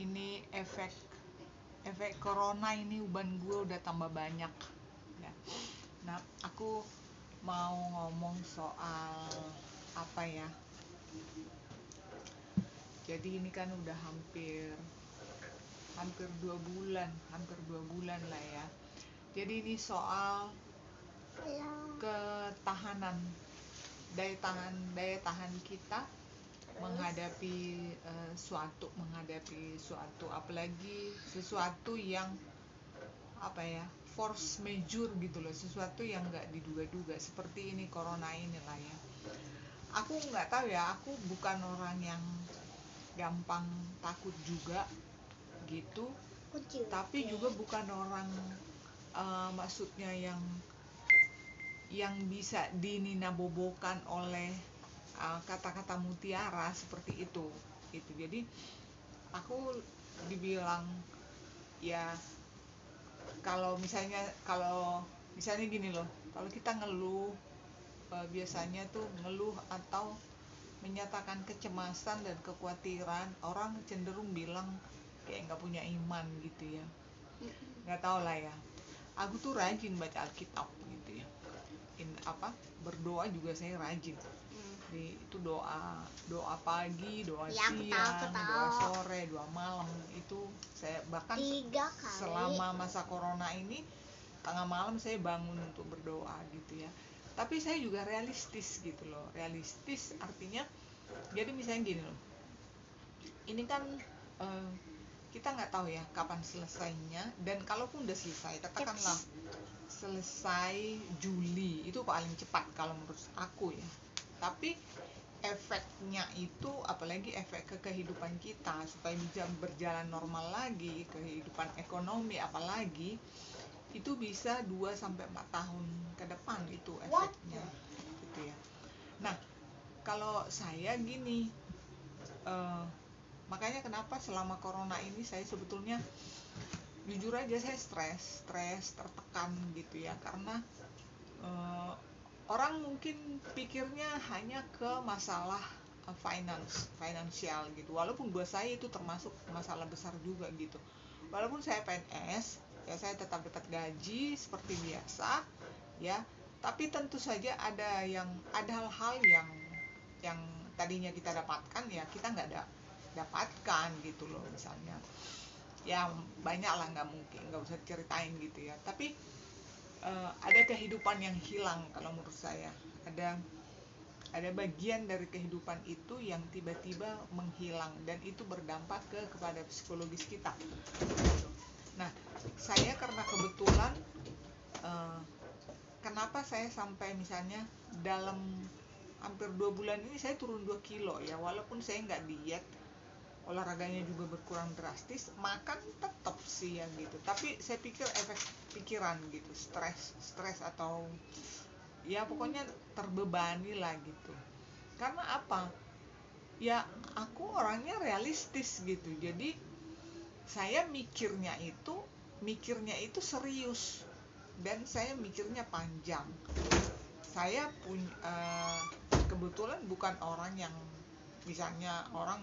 ini efek corona ini uban gue udah tambah banyak ya. Nah, aku mau ngomong soal apa ya, jadi ini kan udah hampir 2 bulan lah ya. Jadi ini soal ketahanan, daya tahan kita menghadapi suatu apalagi sesuatu yang apa ya, force majeure gitu loh, sesuatu yang nggak diduga-duga seperti ini corona inilah ya. Aku nggak tahu ya, aku bukan orang yang gampang takut juga gitu, tapi juga bukan orang maksudnya yang bisa dininabobokan oleh kata-kata mutiara seperti itu gitu. Jadi aku dibilang ya, kalau misalnya gini loh, kalau kita ngeluh, biasanya tuh ngeluh atau menyatakan kecemasan dan kekhawatiran, orang cenderung bilang kayak nggak punya iman gitu ya. Nggak tahu lah ya, aku tuh rajin baca Alkitab gitu ya. Berdoa juga saya rajin. Itu doa pagi, doa siang, doa sore, doa malam. Itu saya bahkan selama masa corona ini tengah malam saya bangun untuk berdoa gitu ya. Tapi saya juga realistis gitu loh. Realistis artinya, jadi misalnya gini loh, ini kan kita nggak tahu ya kapan selesainya, dan kalaupun udah selesai, katakanlah selesai Juli, itu paling cepat kalau menurut aku ya. Tapi efeknya itu, apalagi efek ke kehidupan kita supaya bisa berjalan normal lagi, kehidupan ekonomi apalagi, itu bisa 2-4 tahun ke depan itu efeknya gitu ya. Nah, kalau saya gini, makanya kenapa selama corona ini saya sebetulnya jujur aja saya stres, tertekan gitu ya, karena orang mungkin pikirnya hanya ke masalah finansial gitu, walaupun buat saya itu termasuk masalah besar juga gitu. Walaupun saya PNS ya, saya tetap dapat gaji seperti biasa ya, tapi tentu saja ada hal-hal yang tadinya kita dapatkan ya kita nggak dapatkan gitu loh. Misalnya ya banyak lah, nggak usah ceritain gitu ya, tapi ada kehidupan yang hilang. Kalau menurut saya ada bagian dari kehidupan itu yang tiba-tiba menghilang, dan itu berdampak kepada psikologis kita. Nah, saya karena kebetulan kenapa saya sampai misalnya dalam hampir 2 bulan ini saya turun 2 kilo ya, walaupun saya nggak diet, olahraganya juga berkurang drastis, makan tetap sih ya gitu, tapi saya pikir efek pikiran gitu, stres atau ya pokoknya terbebani lah gitu. Karena apa ya, aku orangnya realistis gitu, jadi saya mikirnya itu serius, dan saya mikirnya panjang. Saya kebetulan bukan orang yang misalnya orang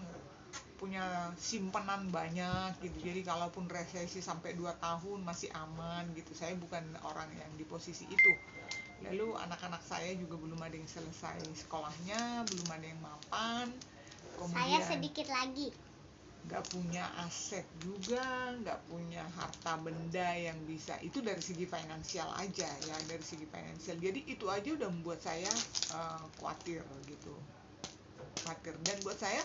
punya simpanan banyak gitu, jadi kalaupun resesi sampai 2 tahun masih aman gitu. Saya bukan orang yang di posisi itu. Lalu anak-anak saya juga belum ada yang selesai sekolahnya, belum ada yang mapan. Kemudian saya sedikit lagi nggak punya aset juga, nggak punya harta benda yang bisa, itu dari segi finansial aja ya, dari segi finansial. Jadi itu aja udah membuat saya khawatir gitu, dan buat saya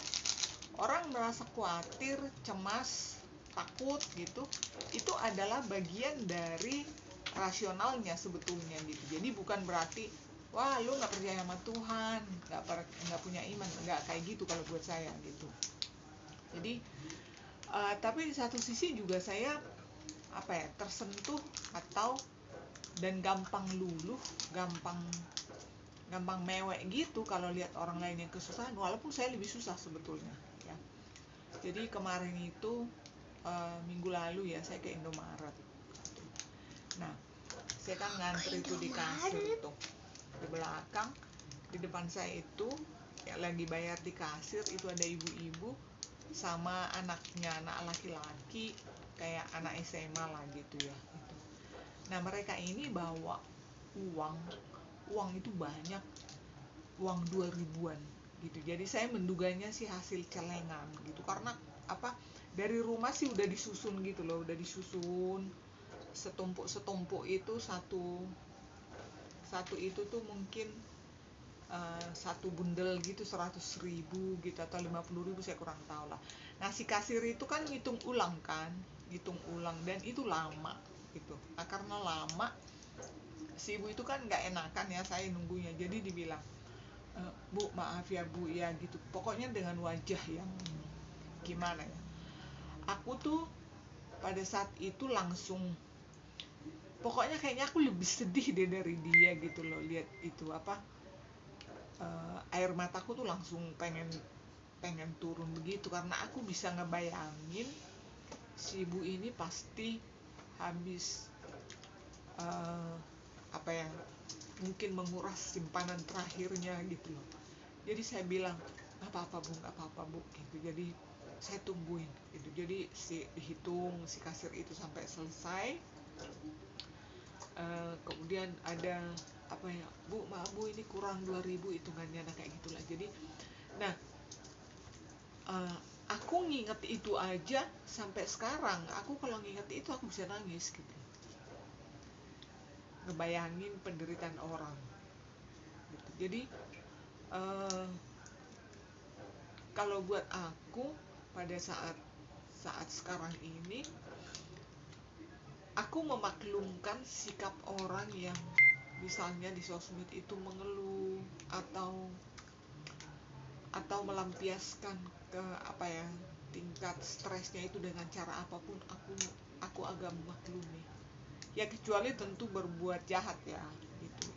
orang merasa khawatir, cemas, takut gitu, itu adalah bagian dari rasionalnya sebetulnya gitu. Jadi bukan berarti wah lu nggak percaya sama Tuhan, nggak punya iman, nggak kayak gitu kalau buat saya gitu. Jadi tapi di satu sisi juga saya tersentuh dan gampang luluh, gampang mewek gitu kalau lihat orang lain yang kesusahan, walaupun saya lebih susah sebetulnya ya. Jadi kemarin itu minggu lalu ya, saya ke Indomaret. Nah, saya kan ngantri itu di kasir tuh, di belakang, di depan saya itu ya lagi bayar di kasir, itu ada ibu-ibu sama anaknya, anak laki-laki kayak anak SMA lah gitu ya gitu. Nah mereka ini bawa uang itu banyak, uang 2 ribuan gitu. Jadi saya menduganya sih hasil celengan gitu, karena apa, dari rumah sih udah disusun gitu loh, udah disusun setumpuk itu satu itu tuh mungkin satu bundel gitu 100.000 gitu atau 50.000, saya kurang tahu lah. Nah si kasir itu kan ngitung ulang dan itu lama gitu. Nah karena lama, si ibu itu kan nggak enakan ya saya nunggunya, jadi dibilang, Bu maaf ya Bu ya gitu, pokoknya dengan wajah yang gimana ya. Aku tuh pada saat itu langsung, pokoknya kayaknya aku lebih sedih deh dari dia gitu loh, lihat itu apa, air mataku tuh langsung pengen turun begitu, karena aku bisa ngebayangin si ibu ini pasti habis apa ya, mungkin menguras simpanan terakhirnya gitu loh. Jadi saya bilang, nggak apa-apa Bu, nggak apa-apa Bu gitu. Jadi saya tungguin gitu. Jadi dihitung si kasir itu sampai selesai. Kemudian ada apa ya, Bu maaf Bu ini kurang 2.000 hitungannya, nah kayak gitulah. Jadi nah aku nginget itu aja sampai sekarang, aku kalau nginget itu aku bisa nangis gitu, ngebayangin penderitaan orang gitu. Jadi kalau buat aku pada saat sekarang ini, aku memaklumkan sikap orang yang misalnya di sosmed itu mengeluh atau melampiaskan ke apa ya, tingkat stresnya itu dengan cara apapun. Aku agak memaklumi ya, kecuali tentu berbuat jahat ya,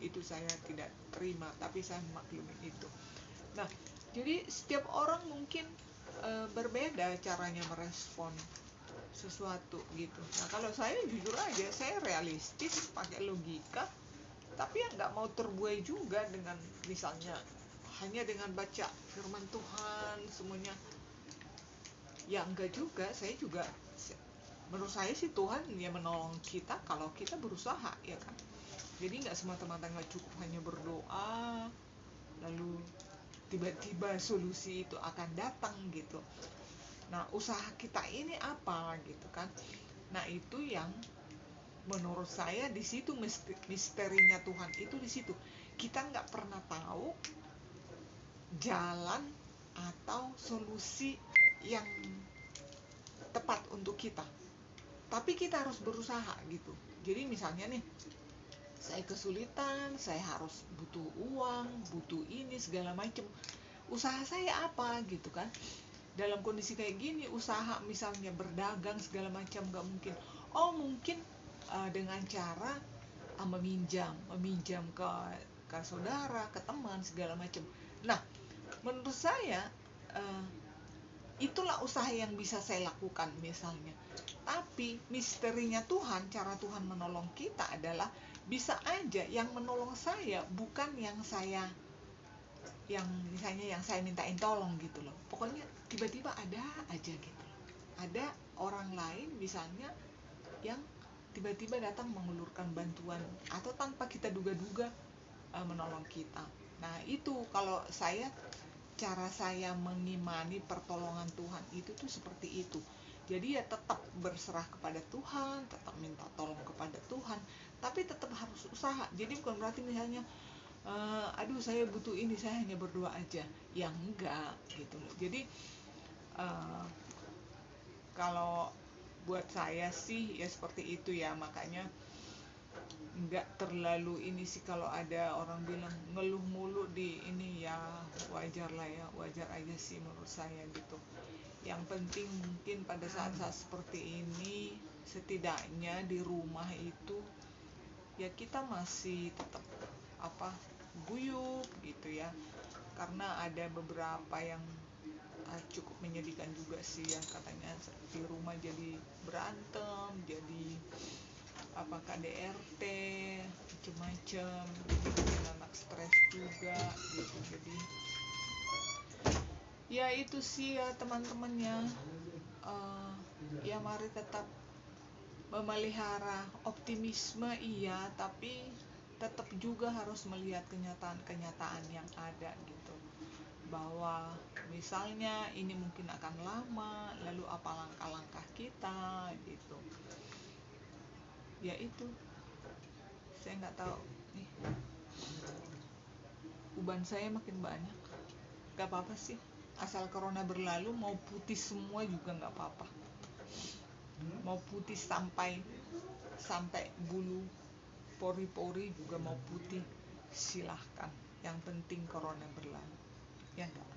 itu saya tidak terima, tapi saya memaklumi itu. Nah jadi setiap orang mungkin berbeda caranya merespon sesuatu gitu. Nah kalau saya jujur aja, saya realistis pakai logika, tapi ya nggak mau terbuai juga dengan misalnya hanya dengan baca firman Tuhan semuanya. Ya enggak juga, saya juga menurut saya sih Tuhan ya menolong kita kalau kita berusaha ya kan. Jadi nggak semata-mata nggak cukup hanya berdoa lalu tiba-tiba solusi itu akan datang gitu. Nah usaha kita ini apa gitu kan. Nah itu yang menurut saya di situ misterinya Tuhan itu di situ. Kita nggak pernah tahu jalan atau solusi yang tepat untuk kita, tapi kita harus berusaha gitu. Jadi misalnya nih, saya kesulitan, saya harus butuh uang, butuh ini segala macam. Usaha saya apa gitu kan? Dalam kondisi kayak gini, usaha misalnya berdagang segala macam nggak mungkin. Oh mungkin dengan cara meminjam ke saudara, ke teman segala macam. Nah menurut saya itulah usaha yang bisa saya lakukan misalnya. Tapi misterinya Tuhan, cara Tuhan menolong kita adalah bisa aja yang menolong saya bukan yang misalnya yang saya mintain tolong gitu loh. Pokoknya tiba-tiba ada aja gitu loh. Ada orang lain misalnya yang tiba-tiba datang mengulurkan bantuan atau tanpa kita duga-duga menolong kita. Nah itu kalau cara saya mengimani pertolongan Tuhan itu tuh seperti itu. Jadi ya tetap berserah kepada Tuhan, tetap minta tolong kepada Tuhan, tapi tetap harus usaha. Jadi bukan berarti misalnya aduh saya butuh ini, saya hanya berdoa aja, yang enggak gitu loh. Jadi kalau buat saya sih ya seperti itu ya, makanya enggak terlalu ini sih kalau ada orang bilang ngeluh mulu di ini, ya wajar lah ya, wajar aja sih menurut saya gitu. Yang penting mungkin pada saat-saat seperti ini setidaknya di rumah itu ya kita masih tetap guyup gitu ya, karena ada beberapa yang cukup menyedihkan juga sih ya, katanya di rumah jadi berantem, jadi KDRT macam-macam, bikin anak stres juga gitu. Jadi Ya itu sih ya teman-temannya, ya mari tetap memelihara optimisme iya, tapi tetap juga harus melihat kenyataan-kenyataan yang ada gitu, bahwa misalnya ini mungkin akan lama, lalu apa langkah-langkah kita gitu. Ya itu, saya nggak tahu nih, uban saya makin banyak. Gak apa-apa sih, asal corona berlalu, mau putih semua juga nggak apa-apa, mau putih sampai sampai bulu pori-pori juga mau putih, silahkan, yang penting corona berlalu, ya enggak.